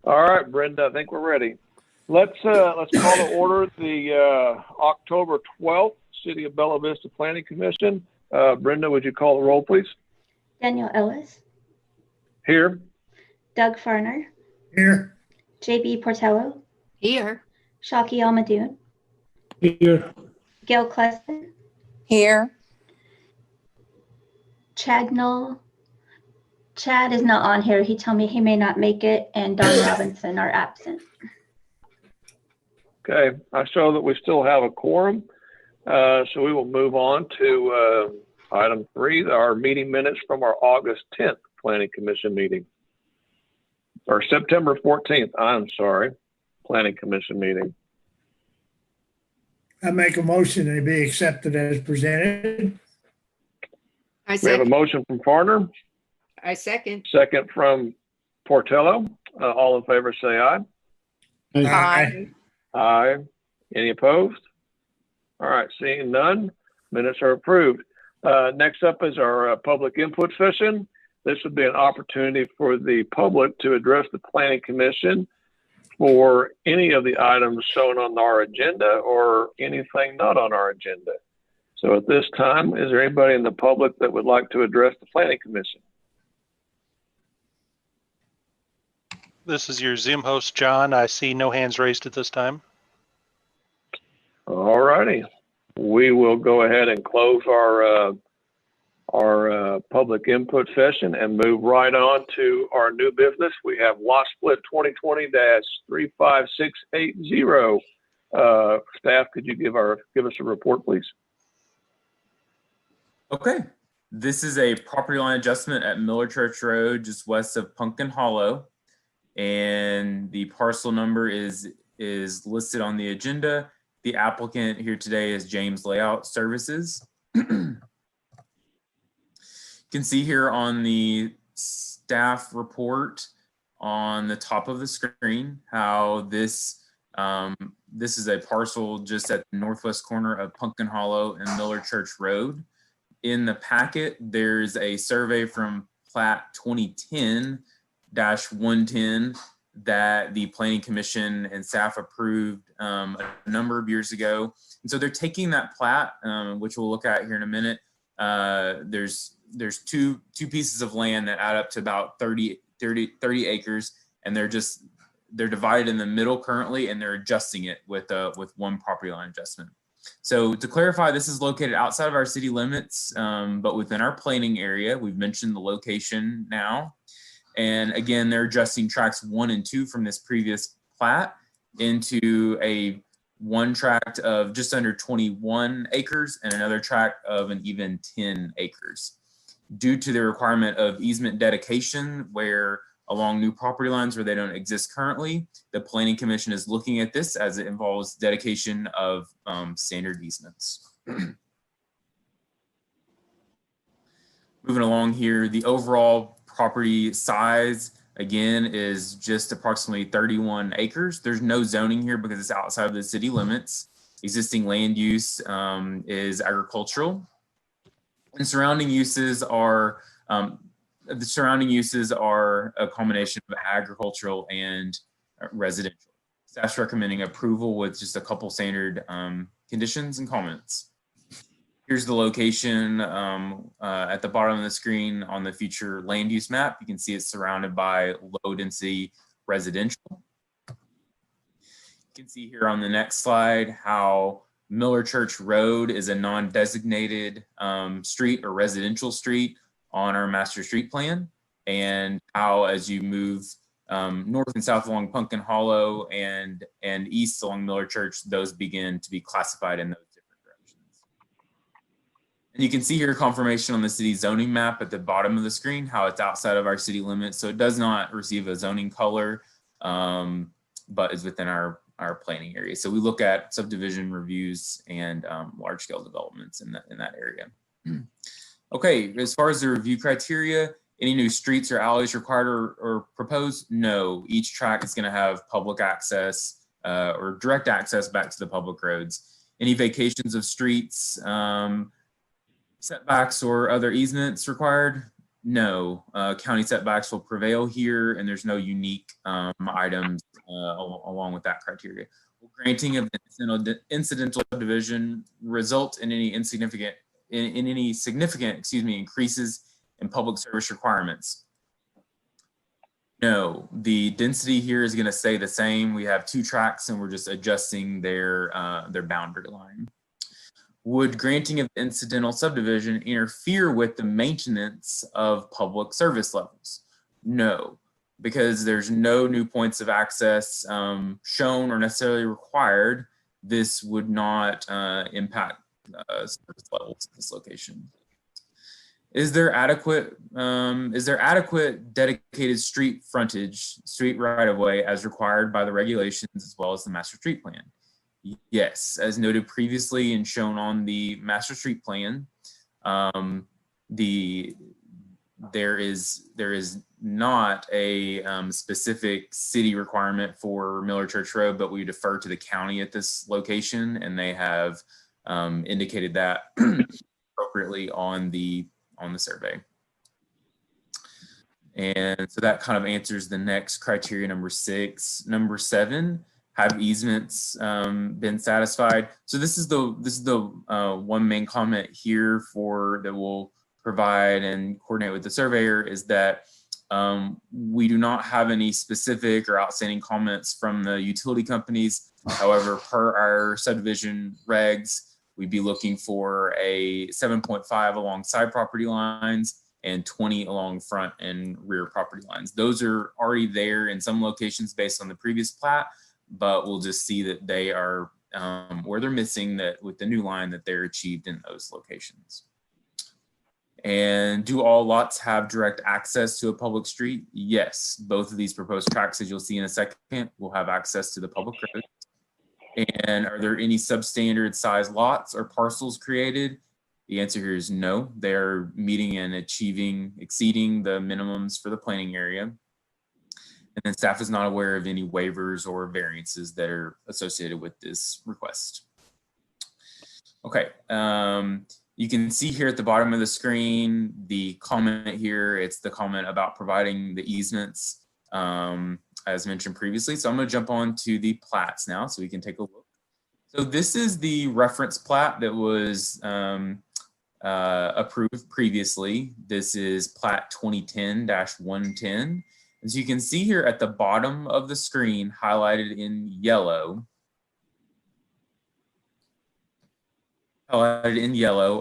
All right, Brenda, I think we're ready. Let's call to order the October 12th City of Bella Vista Planning Commission. Brenda, would you call the roll, please? Daniel Ellis, Here. Doug Farner, Here. JB Portello, Here. Shaki Almadoon, Here. Gail Kleston, Here. Chad Knoll. Chad is not on here. He told me he may not make it, and Don Robinson are absent. Okay, I show that we still have a quorum, so we will move on to item 3, our meeting minutes from our August 10th Planning Commission meeting. Or September 14th, I'm sorry, Planning Commission meeting. I make a motion that it be accepted as presented. We have a motion from Farner. I second. Second from Portello. All in favor say aye. Aye. Aye. Any opposed? All right, seeing none, minutes are approved. Next up is our public input session. This would be an opportunity for the public to address the Planning Commission for any of the items shown on our agenda or anything not on our agenda. So at this time, is there anybody in the public that would like to address the Planning Commission? This is your Zoom host, John. I see no hands raised at this time. All righty. We will go ahead and close our public input session and move right on to our new business. We have lot split 2020-35680. Staff, could you give us a report, please? Okay. This is a property line adjustment at Miller Church Road, just west of Pumpkin Hollow. And the parcel number is listed on the agenda. The applicant here today is James Layout Services. You can see here on the staff report on the top of the screen how this is a parcel just at the northwest corner of Pumpkin Hollow and Miller Church Road. In the packet, there's a survey from Plat 2010-110 that the Planning Commission and staff approved a number of years ago. And so they're taking that plat, which we'll look at here in a minute. There's two pieces of land that add up to about 30 acres, and they're divided in the middle currently, and they're adjusting it with one property line adjustment. So to clarify, this is located outside of our city limits, but within our planning area. We've mentioned the location now. And again, they're adjusting tracts 1 and 2 from this previous plat into one tract of just under 21 acres and another tract of an even 10 acres. Due to the requirement of easement dedication where along new property lines where they don't exist currently, the Planning Commission is looking at this as it involves dedication of standard easements. Moving along here, the overall property size, again, is just approximately 31 acres. There's no zoning here because it's outside of the city limits. Existing land use is agricultural. And surrounding uses are a combination of agricultural and residential. Staff's recommending approval with just a couple standard conditions and comments. Here's the location at the bottom of the screen on the future land use map. You can see it's surrounded by low density residential. You can see here on the next slide how Miller Church Road is a non-designated street or residential street on our master street plan, and how as you move north and south along Pumpkin Hollow and east along Miller Church, those begin to be classified in those different directions. And you can see here confirmation on the city zoning map at the bottom of the screen, how it's outside of our city limits. So it does not receive a zoning color, but is within our planning area. So we look at subdivision reviews and large scale developments in that area. Okay, as far as the review criteria, any new streets or alleys required or proposed? No, each tract is going to have public access or direct access back to the public roads. Any vacations of streets, setbacks or other easements required? No, county setbacks will prevail here, and there's no unique items along with that criteria. Will granting of incidental subdivision result in any insignificant, in any significant, excuse me, increases in public service requirements? No, the density here is going to stay the same. We have 2 tracks, and we're just adjusting their boundary line. Would granting of incidental subdivision interfere with the maintenance of public service levels? No, because there's no new points of access shown or necessarily required. This would not impact service levels at this location. Is there adequate dedicated street frontage, street right of way as required by the regulations as well as the master street plan? Yes, as noted previously and shown on the master street plan, there is not a specific city requirement for Miller Church Road, but we defer to the county at this location, and they have indicated that appropriately on the survey. And so that kind of answers the next criteria, number 6. Number 7. Have easements been satisfied? So this is the one main comment here that will provide and coordinate with the surveyor is that we do not have any specific or outstanding comments from the utility companies. However, per our subdivision regs, we'd be looking for a 7.5 along side property lines and 20 along front and rear property lines. Those are already there in some locations based on the previous plat, but we'll just see that they are where they're missing that with the new line that they're achieved in those locations. And do all lots have direct access to a public street? Yes, both of these proposed tracks, as you'll see in a second, will have access to the public road. And are there any substandard size lots or parcels created? The answer here is no. They're meeting and exceeding the minimums for the planning area. And then staff is not aware of any waivers or variances that are associated with this request. Okay, you can see here at the bottom of the screen, the comment here, it's the comment about providing the easements as mentioned previously. So I'm gonna jump on to the plats now so we can take a look. So this is the reference plat that was approved previously. This is plat 2010-110. As you can see here at the bottom of the screen, highlighted in yellow,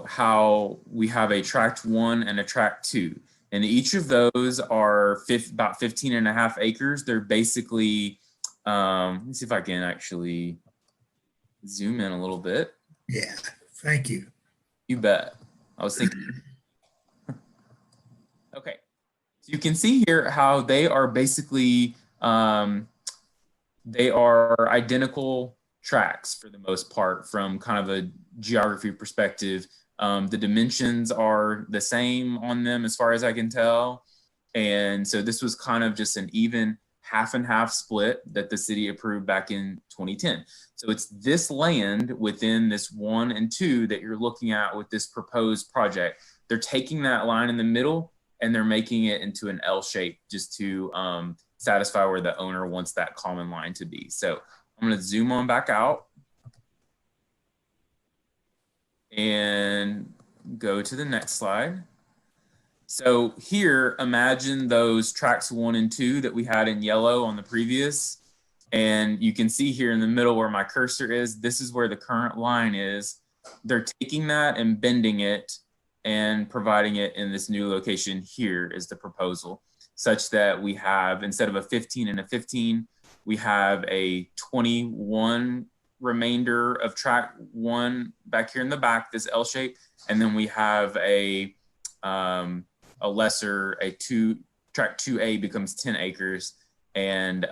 how we have a tract 1 and a tract 2. And each of those are about 15.5 acres. They're basically, let me see if I can actually zoom in a little bit. Yeah, thank you. You bet. I was thinking. Okay. So you can see here how they are basically, they are identical tracks for the most part from kind of a geography perspective. The dimensions are the same on them as far as I can tell. And so this was kind of just an even half and half split that the city approved back in 2010. So it's this land within this 1 and 2 that you're looking at with this proposed project. They're taking that line in the middle and they're making it into an L shape just to satisfy where the owner wants that common line to be. So I'm going to zoom on back out and go to the next slide. So here, imagine those tracks 1 and 2 that we had in yellow on the previous. And you can see here in the middle where my cursor is, this is where the current line is. They're taking that and bending it and providing it in this new location. Here is the proposal, such that we have, instead of a 15 and a 15, we have a 21 remainder of track 1 back here in the back, this L shape, and then we have a lesser, track 2A becomes 10 acres and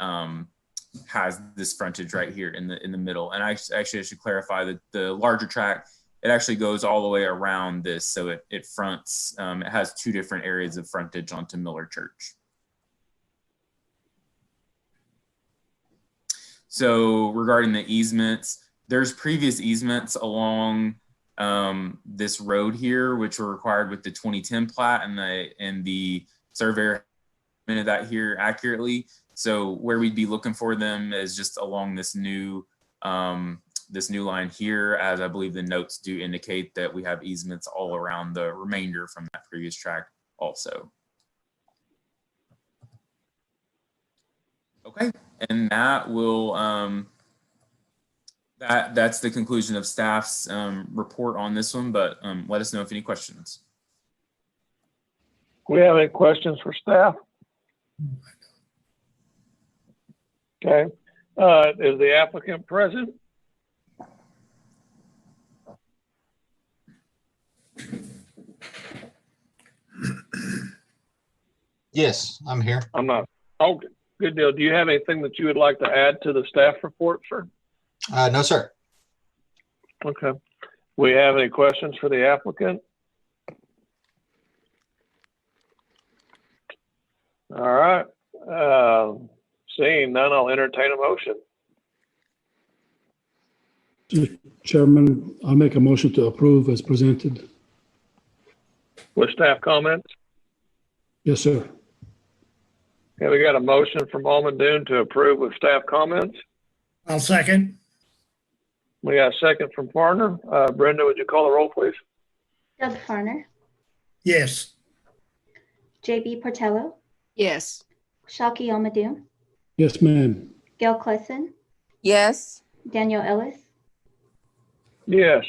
has this frontage right here in the middle. And I should clarify that the larger track, it actually goes all the way around this, so it fronts. It has 2 different areas of frontage onto Miller Church. So regarding the easements, there's previous easements along this road here, which were required with the 2010 plat, and the surveyor minted that here accurately. So where we'd be looking for them is just along this new line here, as I believe the notes do indicate that we have easements all around the remainder from that previous tract also. Okay, and that will that's the conclusion of staff's report on this one, but let us know if any questions. Do we have any questions for staff? Okay. Is the applicant present? Yes, I'm here. I'm not. Oh, good deal. Do you have anything that you would like to add to the staff report, sir? No, sir. Okay. We have any questions for the applicant? All right. Seeing none, I'll entertain a motion. Mr. Chairman, I'll make a motion to approve as presented. With staff comments? Yes, sir. Okay, we got a motion from Almondoon to approve with staff comments. I'll second. We got a second from Farner. Brenda, would you call the roll, please? Doug Farner, Yes. JB Portello, Yes. Shaki Almadoon, Yes, ma'am. Gail Clesson, Yes. Daniel Ellis, Yes.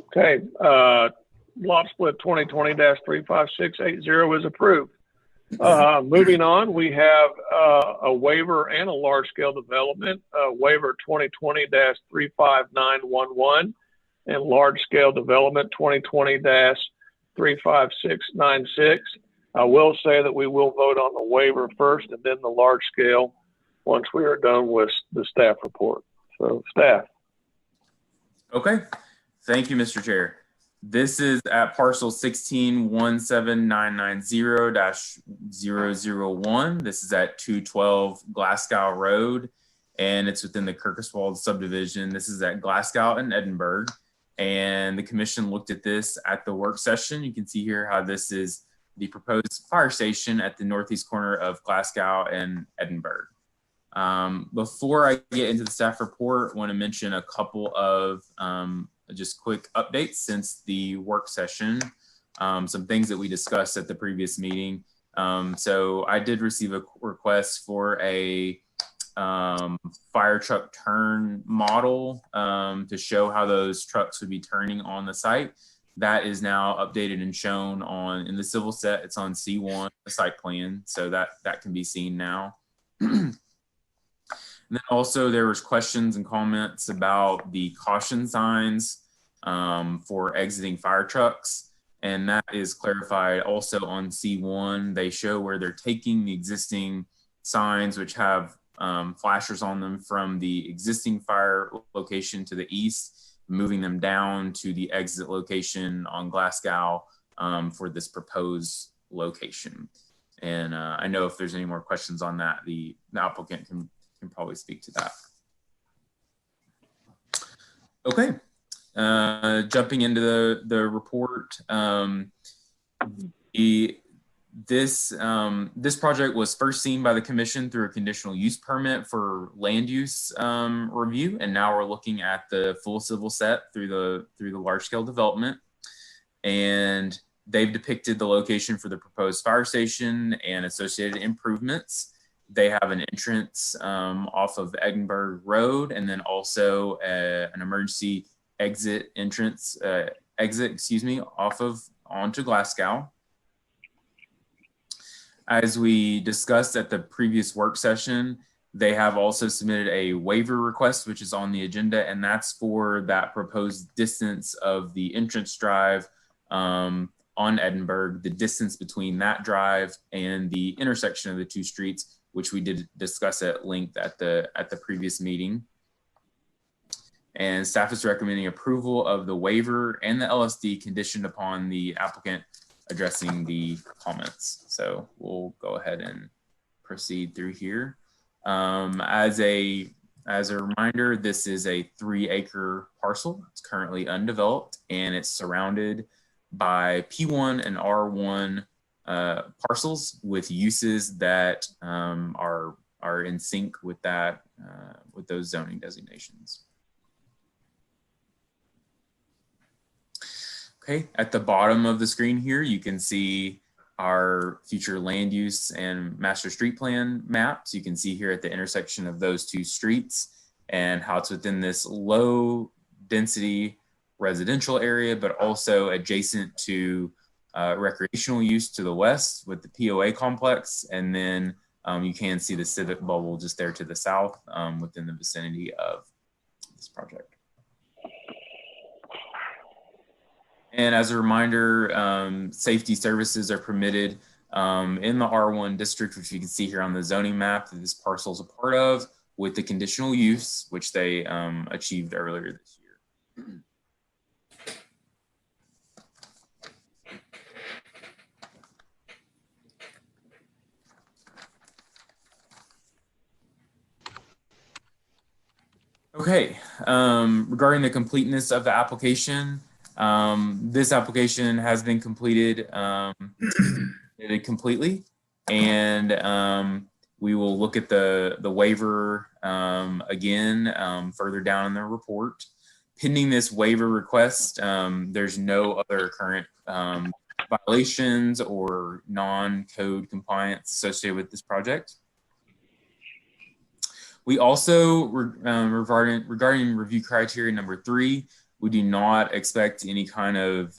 Okay, lot split 2020-35680 is approved. Moving on, we have a waiver and a large scale development, waiver 2020-35911 and large scale development 2020-35696. I will say that we will vote on the waiver first and then the large scale once we are done with the staff report. So staff. Okay, thank you, Mr. Chair. This is at parcel 16-17990-001. This is at 212 Glasgow Road, and it's within the Kirkoswald subdivision. This is at Glasgow and Edinburgh, and the commission looked at this at the work session. You can see here how this is the proposed fire station at the northeast corner of Glasgow and Edinburgh. Before I get into the staff report, I want to mention a couple of just quick updates since the work session, some things that we discussed at the previous meeting. So I did receive a request for a fire truck turn model to show how those trucks would be turning on the site. That is now updated and shown in the civil set. It's on C1, the site plan, so that can be seen now. And then also there was questions and comments about the caution signs for exiting fire trucks. And that is clarified also on C1. They show where they're taking the existing signs, which have flashers on them from the existing fire location to the east, moving them down to the exit location on Glasgow for this proposed location. And I know if there's any more questions on that, the applicant can probably speak to that. Okay, jumping into the report. This project was first seen by the commission through a conditional use permit for land use review, and now we're looking at the full civil set through the large scale development. And they've depicted the location for the proposed fire station and associated improvements. They have an entrance off of Edinburgh Road, and then also an emergency exit onto Glasgow. As we discussed at the previous work session, they have also submitted a waiver request, which is on the agenda, and that's for that proposed distance of the entrance drive on Edinburgh, the distance between that drive and the intersection of the two streets, which we did discuss at length at the previous meeting. And staff is recommending approval of the waiver and the LSD conditioned upon the applicant addressing the comments. So we'll go ahead and proceed through here. As a As a reminder, this is a 3-acre parcel. It's currently undeveloped, and it's surrounded by P1 and R1 parcels with uses that are in sync with that with those zoning designations. Okay, at the bottom of the screen here, you can see our future land use and master street plan maps. You can see here at the intersection of those two streets and how it's within this low density residential area, but also adjacent to recreational use to the west with the POA complex. And then you can see the civic bubble just there to the south within the vicinity of this project. And as a reminder, safety services are permitted in the R1 district, which you can see here on the zoning map that this parcel is a part of, with the conditional use, which they achieved earlier this year. Okay, regarding the completeness of the application, this application has been completed completely, and we will look at the waiver again further down in the report. Pending this waiver request, there's no other current violations or non-code compliance associated with this project. We also, regarding review criteria number 3, we do not expect any kind of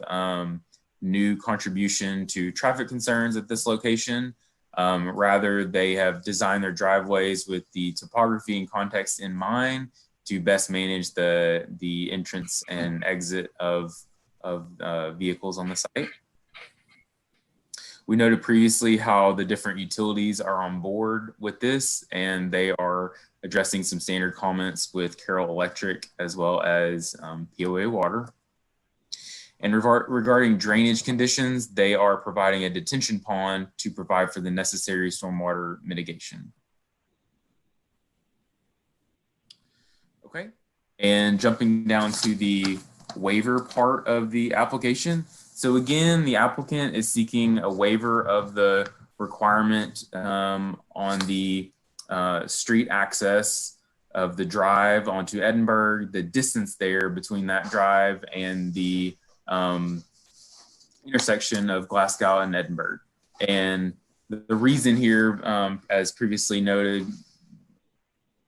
new contribution to traffic concerns at this location. Rather, they have designed their driveways with the topography and context in mind to best manage the entrance and exit of vehicles on the site. We noted previously how the different utilities are on board with this, and they are addressing some standard comments with Carroll Electric as well as POA Water. And regarding drainage conditions, they are providing a detention pond to provide for the necessary stormwater mitigation. Okay, and jumping down to the waiver part of the application. So again, the applicant is seeking a waiver of the requirement on the street access of the drive onto Edinburgh, the distance there between that drive and the intersection of Glasgow and Edinburgh. And the reason here, as previously noted,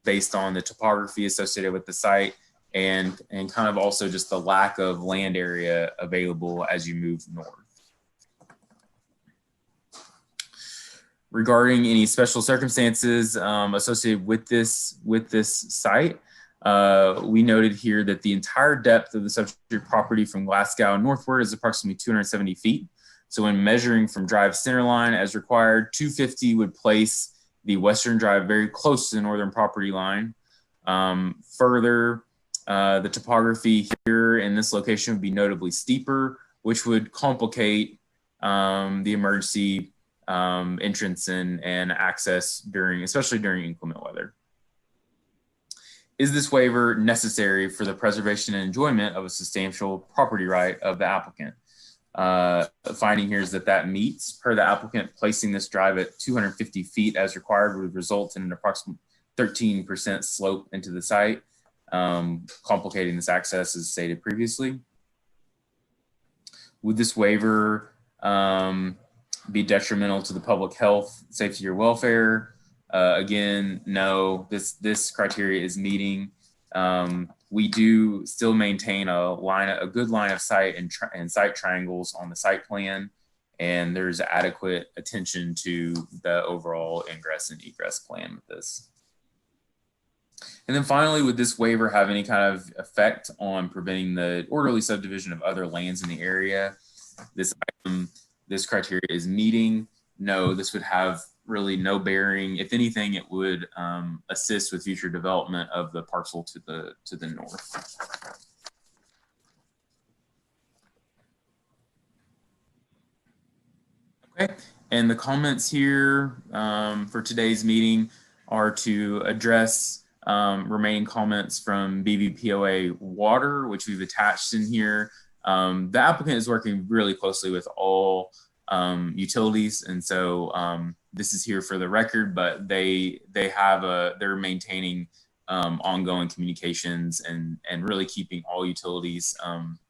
based on the topography associated with the site and kind of also just the lack of land area available as you move north. Regarding any special circumstances associated with this site, we noted here that the entire depth of the subject property from Glasgow northward is approximately 270 feet. So when measuring from drive center line as required, 250 would place the western drive very close to the northern property line. Further, the topography here in this location would be notably steeper, which would complicate the emergency entrance and access especially during inclement weather. Is this waiver necessary for the preservation and enjoyment of a substantial property right of the applicant? The finding here is that meets, per the applicant, placing this drive at 250 feet as required would result in an approximate 13% slope into the site, complicating this access as stated previously. Would this waiver be detrimental to the public health, safety, or welfare? Again, no, this criteria is meeting. We do still maintain a good line of sight and site triangles on the site plan, and there's adequate attention to the overall ingress and egress plan with this. And then finally, would this waiver have any kind of effect on preventing the orderly subdivision of other lands in the area? This criteria is meeting. No, this would have really no bearing. If anything, it would assist with future development of the parcel to the north. Okay, and the comments here for today's meeting are to address remaining comments from BVPOA Water, which we've attached in here. The applicant is working really closely with all utilities, and so this is here for the record, but they're maintaining ongoing communications and really keeping all utilities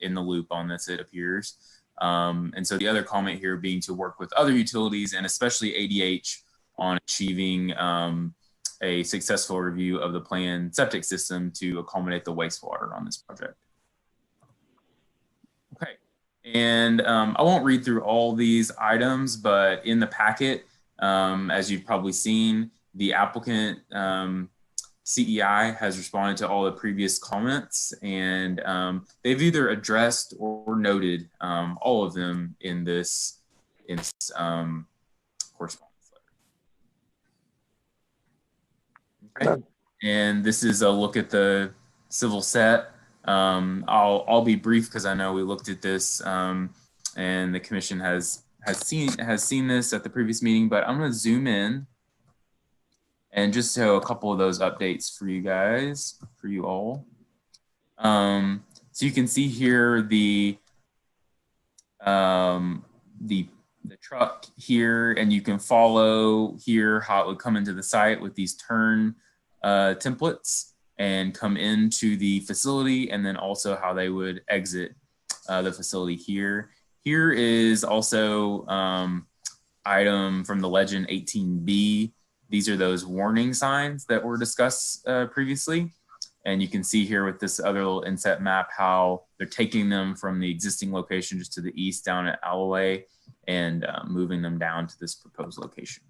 in the loop on this, it appears. And so the other comment here being to work with other utilities and especially ADH on achieving a successful review of the planned septic system to accommodate the wastewater on this project. Okay, and I won't read through all these items, but in the packet, as you've probably seen, the applicant CEI has responded to all the previous comments, and they've either addressed or noted all of them in this correspondence letter. Okay. And this is a look at the civil set. I'll be brief because I know we looked at this and the commission has seen this at the previous meeting, but I'm going to zoom in and just show a couple of those updates for you guys, for you all. So you can see here the truck here, and you can follow here how it would come into the site with these turn templates and come into the facility, and then also how they would exit the facility here. Here is also item from the legend 18B. These are those warning signs that were discussed previously. And you can see here with this other little inset map how they're taking them from the existing location just to the east down at Alloway and moving them down to this proposed location.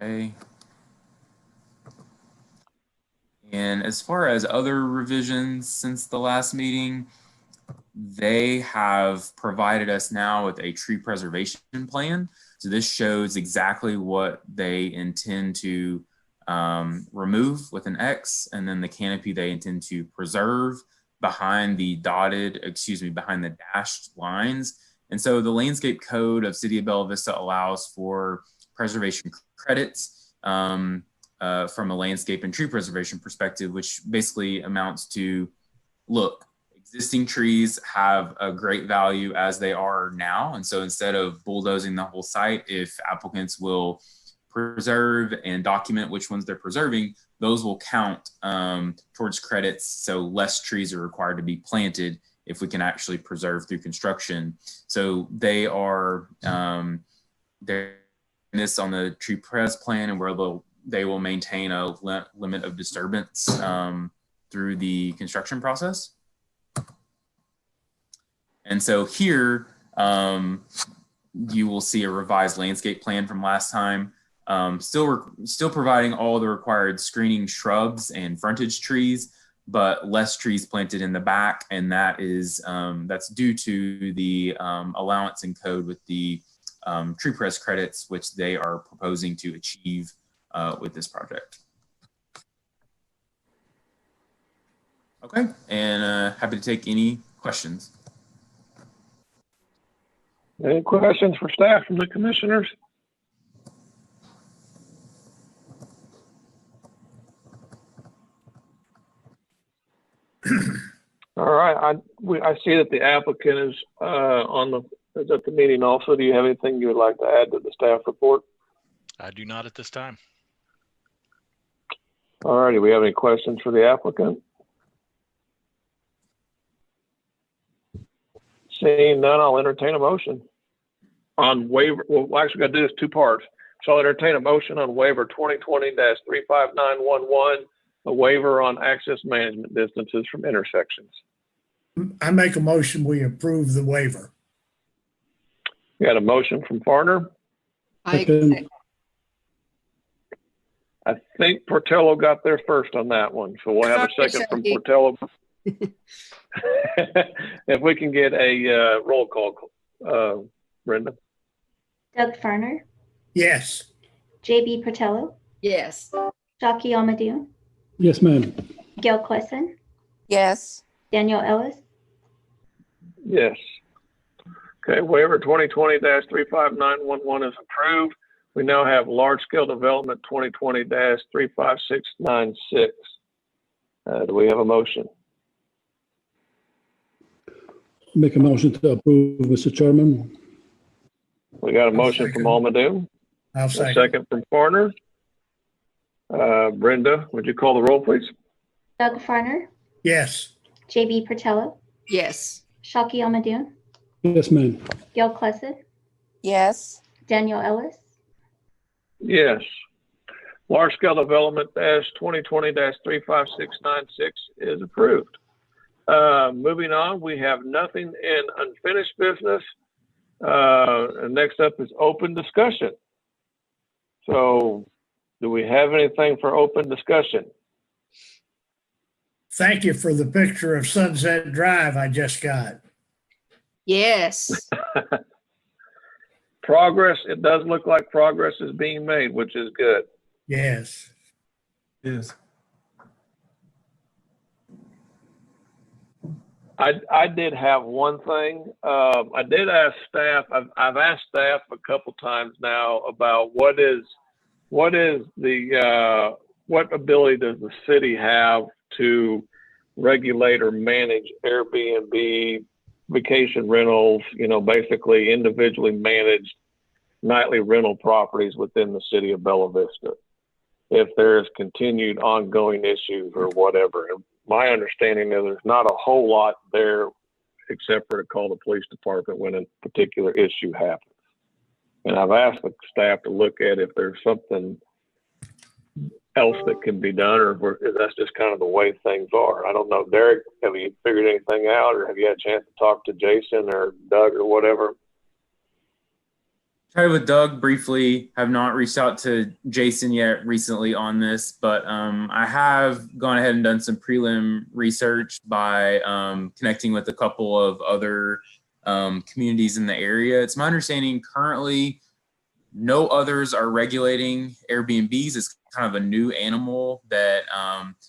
Okay. And as far as other revisions since the last meeting, they have provided us now with a tree preservation plan. So this shows exactly what they intend to remove with an X, and then the canopy they intend to preserve behind the behind the dashed lines. And so the landscape code of City of Bella Vista allows for preservation credits from a landscape and tree preservation perspective, which basically amounts to, look, existing trees have a great value as they are now. And so instead of bulldozing the whole site, if applicants will preserve and document which ones they're preserving, those will count towards credits. So less trees are required to be planted if we can actually preserve through construction. So they are they're this on the tree pres plan, and where they will maintain a limit of disturbance through the construction process. And so here, you will see a revised landscape plan from last time, still providing all the required screening shrubs and frontage trees, but less trees planted in the back. And that is, that's due to the allowance in code with the tree press credits, which they are proposing to achieve with this project. Okay, and happy to take any questions. Any questions for staff from the commissioners? All right, I see that the applicant is is at the meeting also. Do you have anything you would like to add to the staff report? I do not at this time. All righty, we have any questions for the applicant? Seeing none, I'll entertain a motion on waiver. Well, actually, got to do this two parts. So I'll entertain a motion on waiver 2020-35911, a waiver on access management distances from intersections. I make a motion, we approve the waiver. We got a motion from Farner. I think Portello got there first on that one. So we'll have a second from Portello. If we can get a roll call, Brenda. Doug Farner, Yes. JB Portello, Yes. Jockey Almadio, Yes, ma'am. Gail Clesson, Yes. Daniel Ellis, Yes. Okay, waiver 2020-35911 is approved. We now have large-scale development 2020-35696. Do we have a motion? Make a motion to approve, Mr. Chairman. We got a motion from Almadoom, I'll a second. second from Farner. Brenda, would you call the roll, please? Doug Farner, Yes. JB Pertello, Yes. Shaki Almadoon, Yes, ma'am. Gil Clessid, Yes. Daniel Ellis, Yes. Large-scale development -2020-35696 is approved. Moving on, we have nothing in unfinished business. And next up is open discussion. So do we have anything for open discussion? Thank you for the picture of Sunset Drive I just got. Yes. Progress, it does look like progress is being made, which is good. Yes. Yes. I did have one thing. I did ask staff. I've asked staff a couple times now about what ability does the city have to regulate or manage Airbnb, vacation rentals, basically individually managed nightly rental properties within the city of Bella Vista, if there's continued ongoing issues or whatever. And my understanding is there's not a whole lot there except for to call the police department when a particular issue happens. And I've asked the staff to look at if there's something else that can be done, or if that's just kind of the way things are. I don't know. Derek, have you figured anything out, or have you had a chance to talk to Jason or Doug or whatever? Tried with Doug briefly, have not reached out to Jason yet recently on this, but I have gone ahead and done some prelim research by connecting with a couple of other communities in the area. It's my understanding currently no others are regulating Airbnbs. It's kind of a new animal that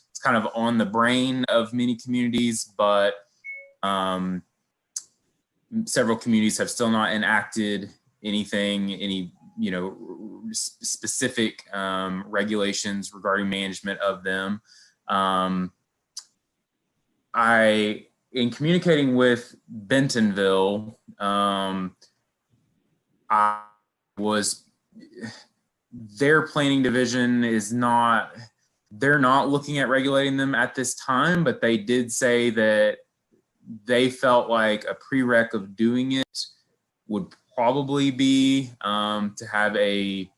it's kind of on the brain of many communities, but several communities have still not enacted any specific regulations regarding management of them. In communicating with Bentonville, their planning division they're not looking at regulating them at this time, but they did say that they felt like a prereq of doing it would probably be to have a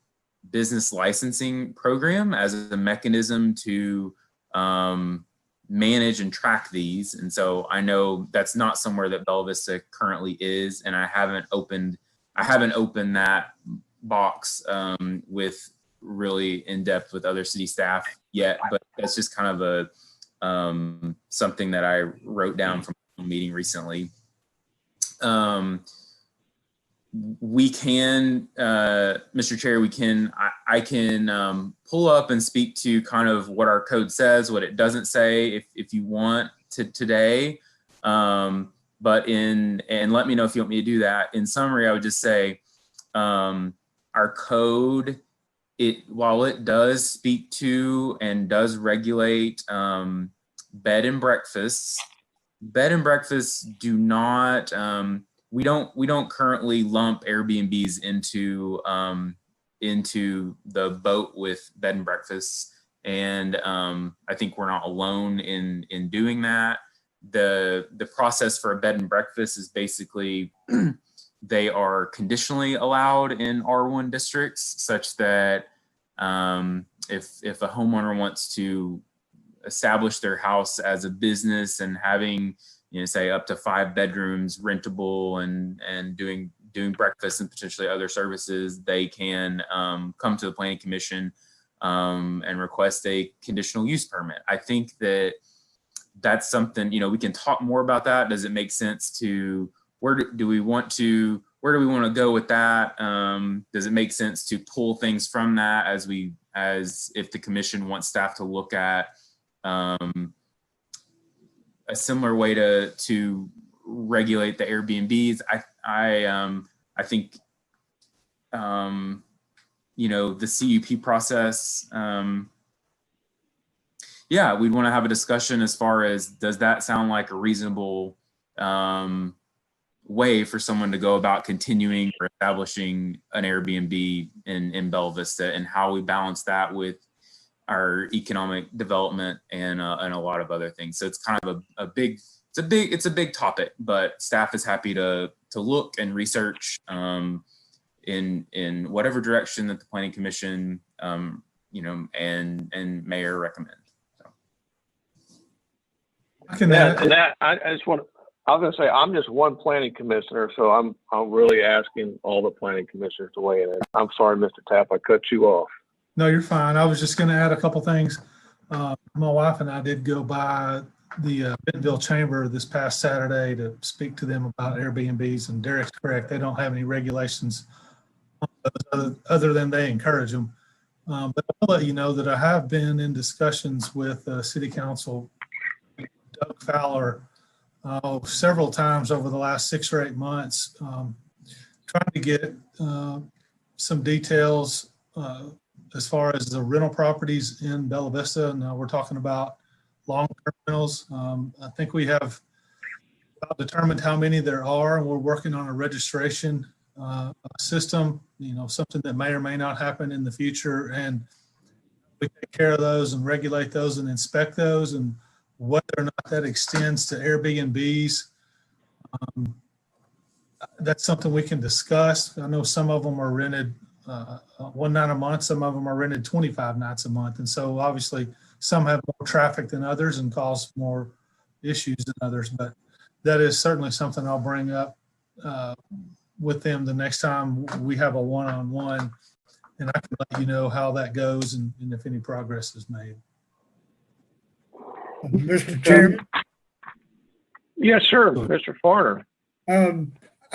business licensing program as a mechanism to manage and track these. And so I know that's not somewhere that Bella Vista currently is, and I haven't opened that box with really in depth with other city staff yet, but that's just kind of a something that I wrote down from a meeting recently. We can, Mr. Chair, I can pull up and speak to kind of what our code says, what it doesn't say, if you want to today. And let me know if you want me to do that. In summary, I would just say our code, while it does speak to and does regulate bed and breakfasts do not, we don't currently lump Airbnbs into the boat with bed and breakfasts, and I think we're not alone in doing that. The process for a bed and breakfast is basically they are conditionally allowed in R1 districts, such that if a homeowner wants to establish their house as a business and having, say up to 5 bedrooms rentable and doing breakfast and potentially other services, they can come to the Planning Commission and request a conditional use permit. I think that's something, we can talk more about that. Does it make sense to, where do we want to go with that? Does it make sense to pull things from that as if the commission wants staff to look at a similar way to regulate the Airbnbs? I think, you know, the CUP process, yeah, we'd want to have a discussion as far as, does that sound like a reasonable way for someone to go about continuing or establishing an Airbnb in Bella Vista, and how we balance that with our economic development and a lot of other things. So it's kind of a big topic, but staff is happy to look and research in whatever direction that the Planning Commission, you know, and mayor recommend. So. I was gonna say, I'm just one planning commissioner, so I'm really asking all the planning commissioners to weigh in. I'm sorry, Mr. Tapp, I cut you off. No, you're fine. I was just going to add a couple things. My wife and I did go by the Bentonville Chamber this past Saturday to speak to them about Airbnbs, and Derek's correct. They don't have any regulations other than they encourage them. But I'll let you know that I have been in discussions with City Council Doug Fowler several times over the last 6 or 8 months, trying to get some details as far as the rental properties in Bella Vista. Now we're talking about long-term rentals. I think we have determined how many there are, and we're working on a registration system, you know, something that may or may not happen in the future. And we take care of those and regulate those and inspect those, and whether or not that extends to Airbnbs, that's something we can discuss. I know some of them are rented 1 night a month. Some of them are rented 25 nights a month. And so obviously some have more traffic than others and cause more issues than others. But that is certainly something I'll bring up with them the next time we have a one-on-one, and I can let you know how that goes and if any progress is made. Mr. Chairman? Yes, sir, Mr. Farner.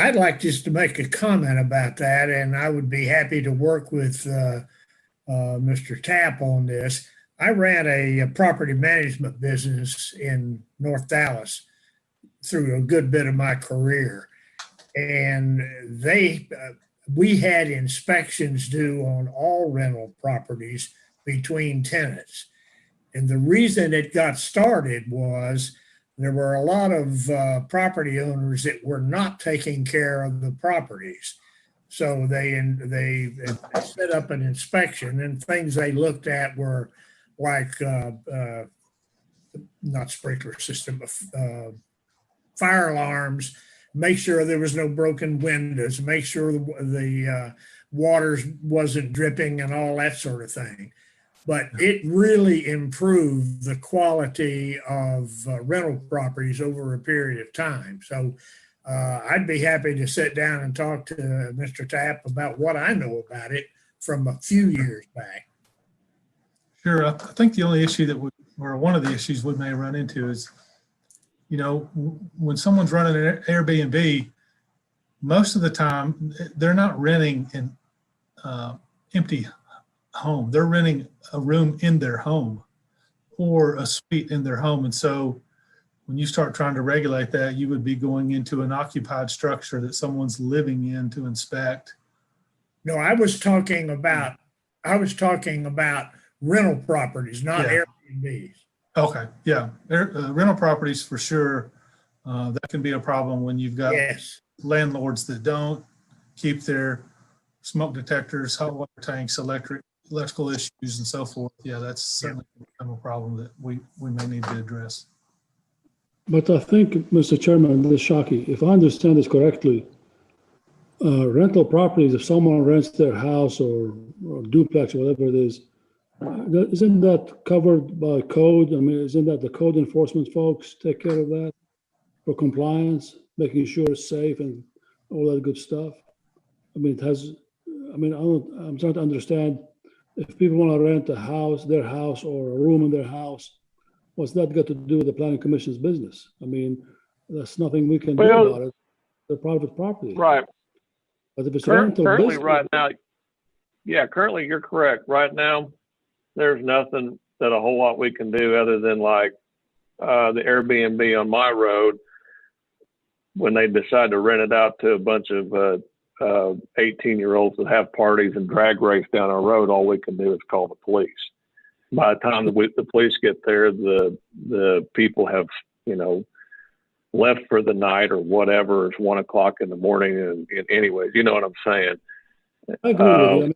I'd like just to make a comment about that, and I would be happy to work with Mr. Tapp on this. I ran a property management business in North Dallas through a good bit of my career, and we had inspections due on all rental properties between tenants. And the reason it got started was there were a lot of property owners that were not taking care of the properties. So they set up an inspection, and things they looked at were like, not sprinkler system, but fire alarms, make sure there was no broken windows, make sure the water wasn't dripping and all that sort of thing. But it really improved the quality of rental properties over a period of time. So I'd be happy to sit down and talk to Mr. Tapp about what I know about it from a few years back. Sure. I think the only issue or one of the issues we may run into is, you know, when someone's running an Airbnb, most of the time they're not renting an empty home. They're renting a room in their home or a suite in their home. And so when you start trying to regulate that, you would be going into an occupied structure that someone's living in to inspect. No, I was talking about rental properties, not Airbnbs. Okay. Yeah. Rental properties for sure. That can be a problem when you've got landlords that don't keep their smoke detectors, hot water tanks, electrical issues and so forth. Yeah, that's certainly a problem that we may need to address. But I think, Mr. Chairman, this is Shaki, if I understand this correctly, rental properties, if someone rents their house or duplex or whatever it is, isn't that covered by code? I mean, isn't that the code enforcement folks take care of that for compliance, making sure it's safe and all that good stuff? I mean, I'm trying to understand if people want to rent a house, their house, or a room in their house, what's that got to do with the Planning Commission's business? I mean, that's nothing we can do about it. They're private property. Right. But if it's currently business, right now, currently you're correct. Right now, there's nothing that a whole lot we can do other than like the Airbnb on my road. when they decide to rent it out to a bunch of 18-year-olds that have parties and drag race down our road, all we can do is call the police. By the time the police get there, the people have, you know, left for the night or whatever. It's 1 o'clock in the morning, and anyways, you know what I'm saying. I agree with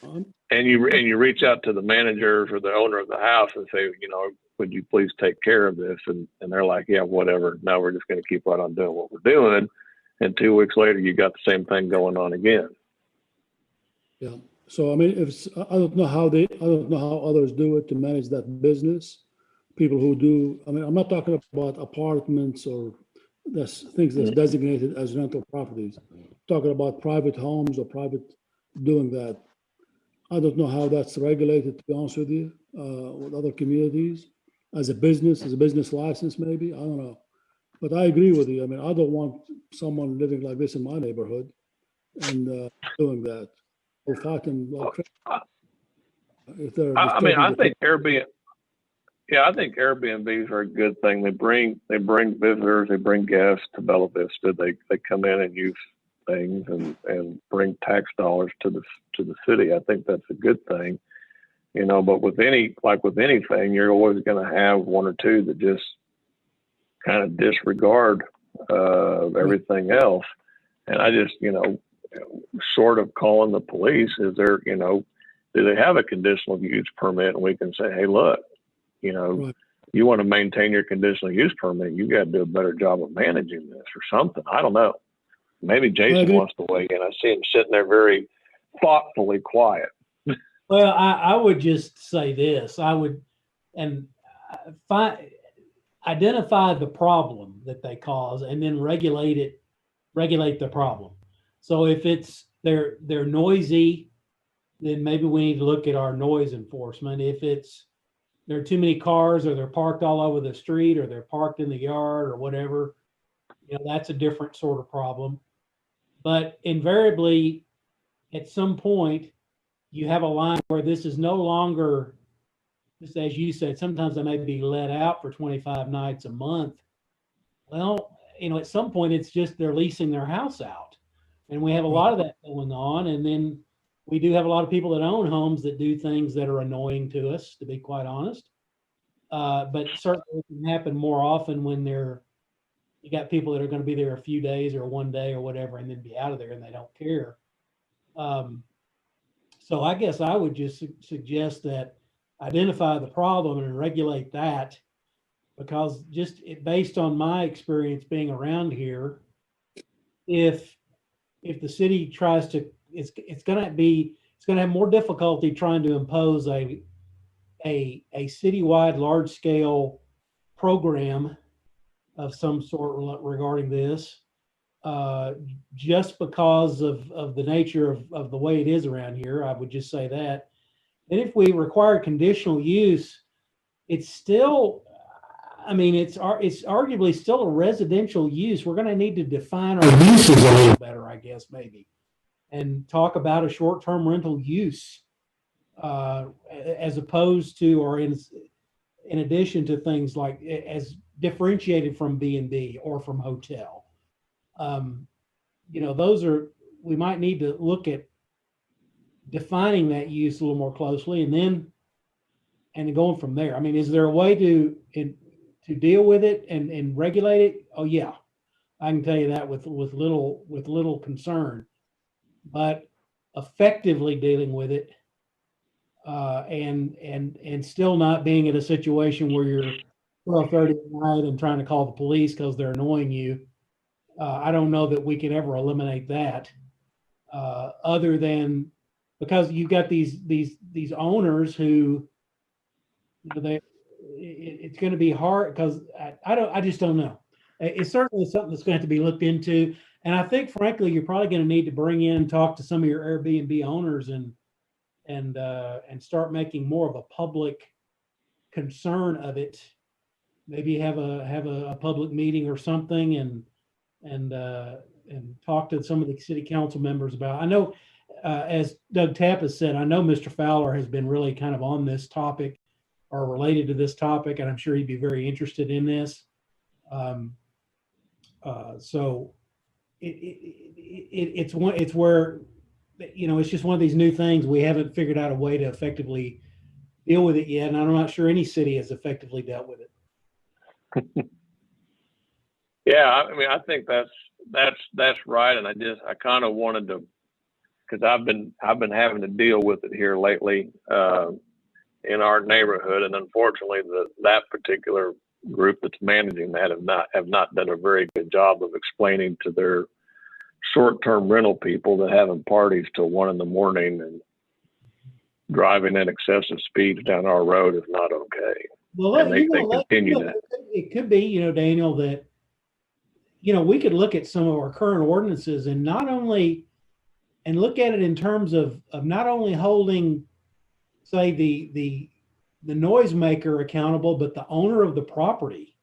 you. And you reach out to the managers or the owner of the house and say, you know, would you please take care of this? And they're like, yeah, whatever. Now we're just going to keep right on doing what we're doing. And 2 weeks later, you got the same thing going on again. Yeah. So, I mean, I don't know how others do it to manage that business. People who do, I mean, I'm not talking about apartments or things that's designated as rental properties. I'm talking about private homes or private doing that. I don't know how that's regulated, to be honest with you, with other communities. As a business license, maybe, I don't know. But I agree with you. I mean, I don't want someone living like this in my neighborhood and doing that. Or fighting like if they're I mean, I think Airbnb. Yeah, I think Airbnbs are a good thing. They bring visitors, they bring guests to Bella Vista. They come in and use things and bring tax dollars to the city. I think that's a good thing, you know. But with anything, you're always going to have one or two that just kind of disregard everything else. And I just, you know, sort of calling the police. Is there, you know, do they have a conditional use permit? And we can say, hey, look, you know, you want to maintain your conditional use permit, you got to do a better job of managing this or something. I don't know. Maybe Jason wants to weigh in. I see him sitting there very thoughtfully quiet. Well, I would just say this. I would identify the problem that they cause and then regulate the problem. So if they're noisy, then maybe we need to look at our noise enforcement. If there are too many cars, or they're parked all over the street, or they're parked in the yard, or whatever, you know, that's a different sort of problem. But invariably, at some point, you have a line where this is no longer, just as you said, sometimes they may be let out for 25 nights a month. Well, you know, at some point, it's just they're leasing their house out. And we have a lot of that going on. And then we do have a lot of people that own homes that do things that are annoying to us, to be quite honest. But certainly it can happen more often when you got people that are going to be there a few days or one day or whatever, and then be out of there and they don't care. So I guess I would just suggest that identify the problem and regulate that, because just based on my experience being around here, if the city tries to, it's going to have more difficulty trying to impose a citywide large scale program of some sort regarding this, just because of the nature of the way it is around here. I would just say that. And if we require conditional use, it's still, I mean, it's arguably still a residential use. We're going to need to define our uses a little better, I guess, maybe, and talk about a short-term rental use as opposed to, or in addition to things like as differentiated from B&B or from hotel. You know, we might need to look at defining that use a little more closely, and going from there. I mean, is there a way to deal with it and regulate it? Oh yeah, I can tell you that with little concern. But effectively dealing with it, and still not being in a situation where you're 12:30 at night and trying to call the police because they're annoying you. I don't know that we can ever eliminate that, other than because you've got these owners who, you know, it's going to be hard because I just don't know. It's certainly something that's going to have to be looked into, and I think frankly you're probably going to need to bring in and talk to some of your Airbnb owners and start making more of a public concern of it. Maybe have a public meeting or something and talk to some of the city council members about. I know, as Doug Tapp has said, I know Mr. Fowler has been really kind of on this topic or related to this topic, and I'm sure he'd be very interested in this. So it's where, it's just one of these new things. We haven't figured out a way to effectively deal with it yet. And I'm not sure any city has effectively dealt with it. Yeah, I mean, I think that's right. And I kind of wanted to, because I've been having to deal with it here lately in our neighborhood, and unfortunately, that particular group that's managing that have not done a very good job of explaining to their short-term rental people that having parties till 1 a.m. and driving at excessive speeds down our road is not okay. Well, and they continue that. It could be, Daniel, that we could look at some of our current ordinances and look at it in terms of not only holding, say, the noisemaker accountable, but the owner of the property.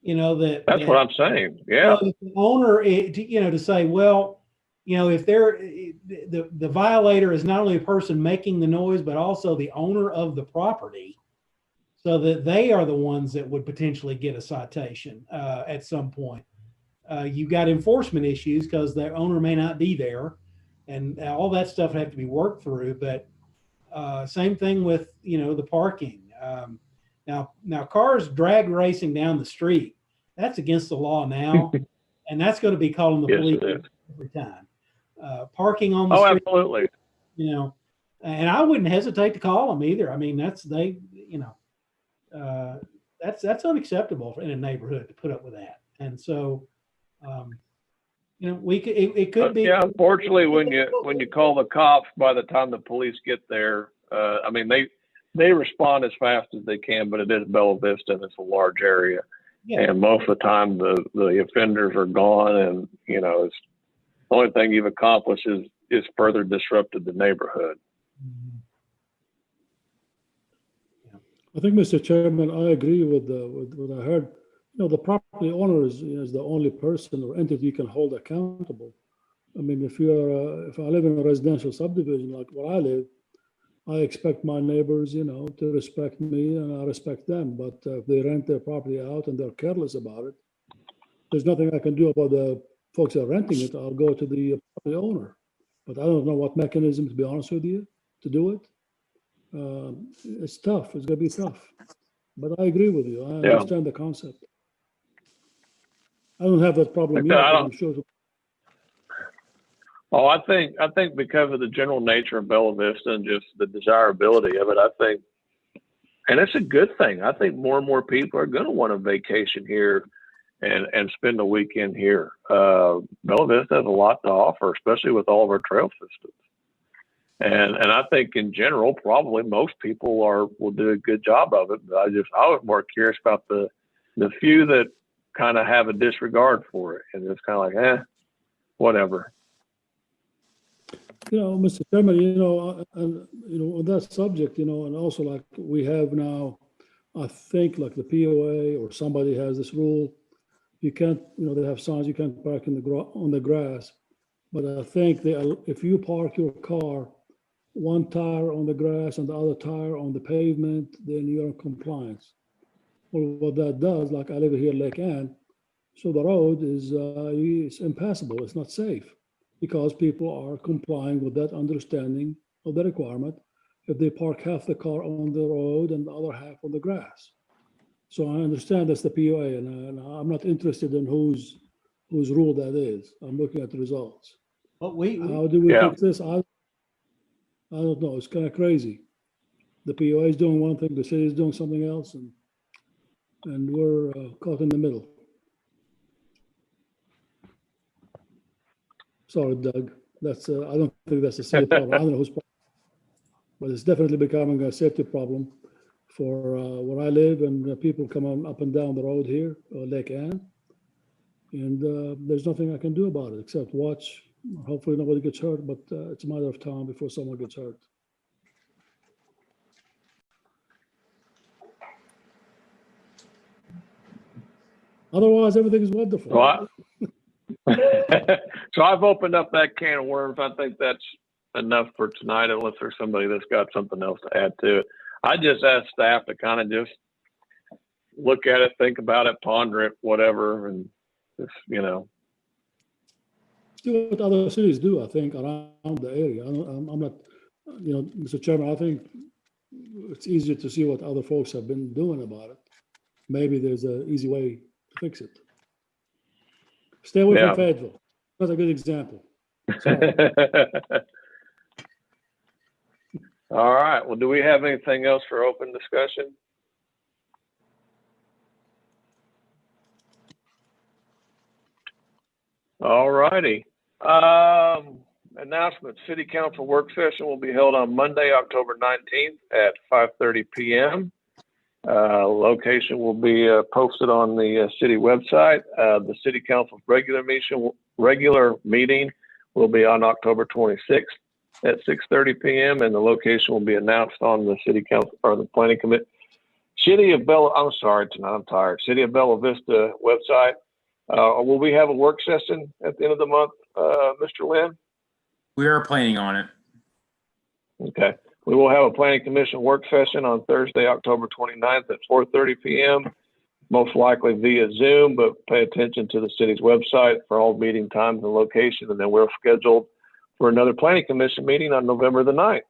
That's what I'm saying. Yeah. The owner, to say, well, if the violator is not only the person making the noise, but also the owner of the property, so that they are the ones that would potentially get a citation at some point. You've got enforcement issues because the owner may not be there, and all that stuff would have to be worked through. But same thing with the parking. Now cars drag racing down the street, that's against the law now, and that's going to be calling the police every time. Parking on the street, absolutely. And I wouldn't hesitate to call them either. I mean, that's unacceptable in a neighborhood to put up with that. And so, it could be. Yeah, unfortunately, when you call the cops, by the time the police get there, I mean they respond as fast as they can, but it is Bella Vista and it's a large area, and most of the time the offenders are gone, and it's the only thing you've accomplished is further disrupted the neighborhood. I think, Mr. Chairman, I agree with what I heard. The property owner is the only person or entity you can hold accountable. I mean, if I live in a residential subdivision like where I live, I expect my neighbors, to respect me, and I respect them. But if they rent their property out and they're careless about it, there's nothing I can do about the folks that are renting it. I'll go to the property owner. But I don't know what mechanism, to be honest with you, to do it. It's tough. It's going to be tough. But I agree with you. I understand the concept. I don't have that problem yet, but I'm sure. Oh, I think because of the general nature of Bella Vista and just the desirability of it, I think, and it's a good thing. I think more and more people are going to want a vacation here and spend a weekend here. Bella Vista has a lot to offer, especially with all of our trail systems. And I think in general, probably most people will do a good job of it. But I was more curious about the few that kind of have a disregard for it, and it's kind of like, whatever. Mr. Chairman, on that subject, and also like we have now, I think like the POA or somebody has this rule, you can't, they have signs, you can't park on the grass. But I think if you park your car, one tire on the grass and the other tire on the pavement, then you're in compliance. Well, what that does, like I live here in Lake Ann, so the road is it's impassable. It's not safe because people are complying with that understanding of the requirement if they park half the car on the road and the other half on the grass. So I understand that's the POA, and I'm not interested in whose rule that is. I'm looking at the results. But how do we fix this? I don't know. It's kind of crazy. The POA is doing one thing, the city is doing something else, and we're caught in the middle. Sorry, Doug. That's I don't think that's a city problem. I don't know whose problem, but it's definitely becoming a safety problem for where I live and people coming up and down the road here, Lake Ann. And there's nothing I can do about it except watch. Hopefully nobody gets hurt, but it's a matter of time before someone gets hurt. Otherwise, everything is wonderful. So I've opened up that can of worms. I think that's enough for tonight, unless there's somebody that's got something else to add to it. I just asked staff to kind of just look at it, think about it, ponder it, whatever, and If, you know, See what other cities do, I think, around the area. I'm not, Mr. Chairman, I think it's easier to see what other folks have been doing about it. Maybe there's an easy way to fix it. Stay away Yeah. from Fayetteville. That's a good example. Sorry. All right. Well, do we have anything else for open discussion? All righty. Announcement, City Council work session will be held on Monday, October 19th at 5:30 p.m. Location will be posted on the city website. The City Council's regular meeting will be on October 26th at 6:30 p.m. and the location will be announced on the City Council or the Planning Committee. City of Bella Vista website. Will we have a work session at the end of the month, Mr. Lynn? We are planning on it. Okay. We will have a Planning Commission work session on Thursday, October 29th at 4:30 p.m., most likely via Zoom, but pay attention to the city's website for all meeting times and location. And then we're scheduled for another Planning Commission meeting on November the 9th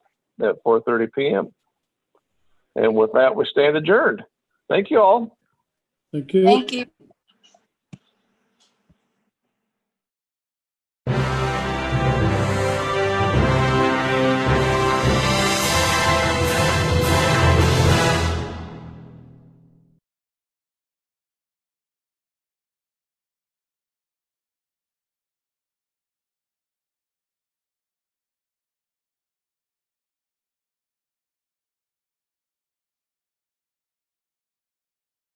at 4:30 p.m. And with that, we stand adjourned. Thank you all. Thank you. Thank you.